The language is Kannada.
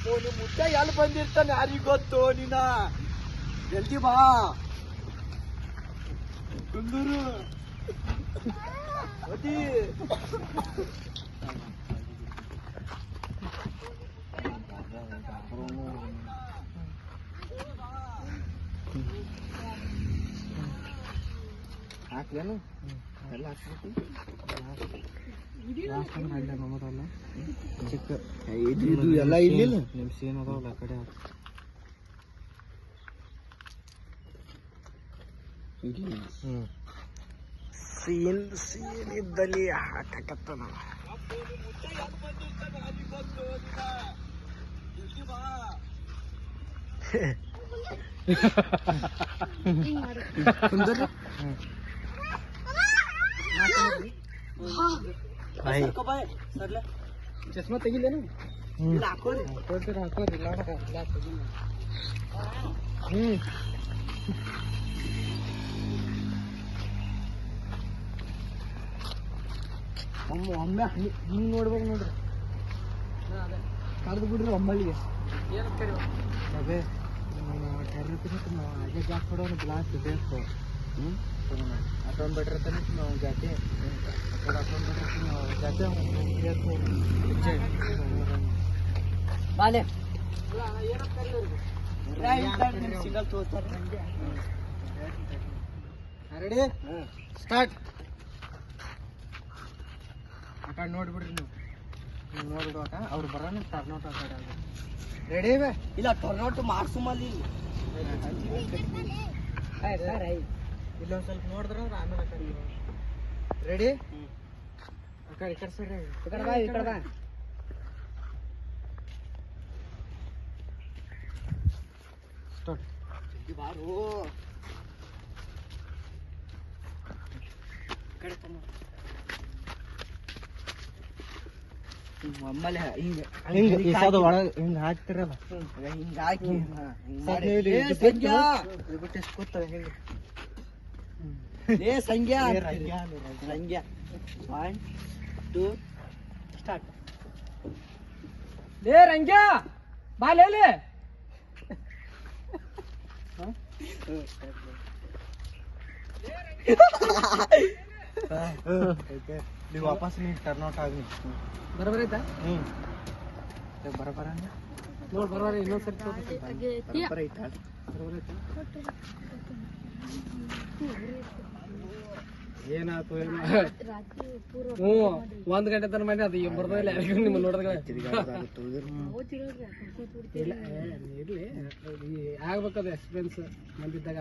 ನಿಮ್ ಮುದ್ದೆ ಎಲ್ಲಿ ಬಂದಿರ್ತಾನೆ ಯಾರಿಗ್ ಗೊತ್ತು ನೀನ ಜಲ್ದಿ ಬಾ ಕುಂದೂರು ಓದಿ ಹಾಕ್ಲೇನು ಎಲ್ಲ ಹಾಕ್ಬಿಟ್ಟು ಚಿಕ್ಕ ಇದು ಎಲ್ಲ ಇಲ್ಲಿಲ್ಲ ನಿಮ್ಮ ಸೀನ್ ಅದಾವಲ್ಲ ಆ ಕಡೆ ಸೀನ್ ಸೀನ್ ಇದ್ದಲ್ಲಿ ಹಾಕಕತ್ತನ ಚಸ್ಮಾ ತೆಗಿಲೇನು ಹಾಕೋರಿ ಹಾಕೋರಿ ಒಮ್ಮೆ ಹಿಂಗ್ ನೋಡ್ಬೇಕು ನೋಡ್ರಿ ಕಡ್ದು ಬಿಡ್ರಿ ಒಮ್ಮಲ್ಲಿಗೆ ಅದೇ ಅದೇ ಗ್ಲಾಸ್ ಕೊಡೋನು ಗ್ಲಾಸ್ ಬೇಕು ಅಟೊಂದು ಬಿಟ್ಟಿರ್ತಾನೆ ನಾವು ಜಾತಿ ಅಟೊಂದು ಬಿಟ್ಟಿರ್ತೀವಿ ಜಾತಿ ಬಾಲೆ ಸಿಂಗಲ್ ತೋರ್ತಾರೆ ರೆಡಿ ಸ್ಟಾರ್ಟ್ ಆ ಕಡೆ ನೋಡ್ಬಿಡ್ರಿ ನೀವು ನೋಡ್ಬಿಡುವಾಗ ಅವ್ರು ಬರೋಣ ಟರ್ನೌಟ್ ಆ ಕಡೆ ರೆಡಿ ಇಲ್ಲ ಟರ್ನೌಟ್ ಮಾಡ್ಸುಮಲ್ಲಿ ಇಲ್ಲೊಂದು ಸ್ವಲ್ಪ ನೋಡಿದ್ರೆ ಆಮೇಲೆ ಆ ಕಡೆ ರೆಡಿ ಆ ಕಡೆ ಈ ಕಡೆ ಸರಿ ಈ ಕಡೆ ಬಾ ಈ ಕಡೆ ಬಾ ಸ್ಟಾರ್ಟ್ ಜಲ್ದಿ ಬಾರು ಕಡೆ ಒಮ್ಮಲೆ ಹಿಂಗ ಹಿಂಗ ಹಾಕ್ತಿರಲ್ಲ ಹಿಂಗ ಹಾಕಿ ಬಿಟ್ಟು ಕೂತವೆ ಹೇಳಿ ಸಂಖ್ಯಾ ಸಂಖ್ಯಾ 1 2 ಸ್ಟಾರ್ಟ್ ಲೇ ರಂಗ್ಯಾ ಬಾ ಲೇ ನೀವು ವಾಪಸ್ ನೀವು ಟರ್ನ್ ಔಟ್ ಆಗಿ ಬರಬರ ಐತಾ ಬರಬರ ನೋಡ್ ಬರಬರ ಇನ್ನೊಂದ್ಸರಿ ಬರಬರ ಐತಾ ಏನಾಯ್ತು ಒಂದ್ ಗಂಟೆ ತನ ಮಾಡಿ ಅದು ಬರ್ದಿಲ್ಲ ಯಾರಿಗೂ ನಿಮ್ಮ ನೋಡಿದ್ರೆ ಇರ್ಲಿ ಆಗ್ಬೇಕದು ಎಕ್ಸ್ಪೀರಿಯನ್ಸ್ ಮಂದಿದ್ದಾಗ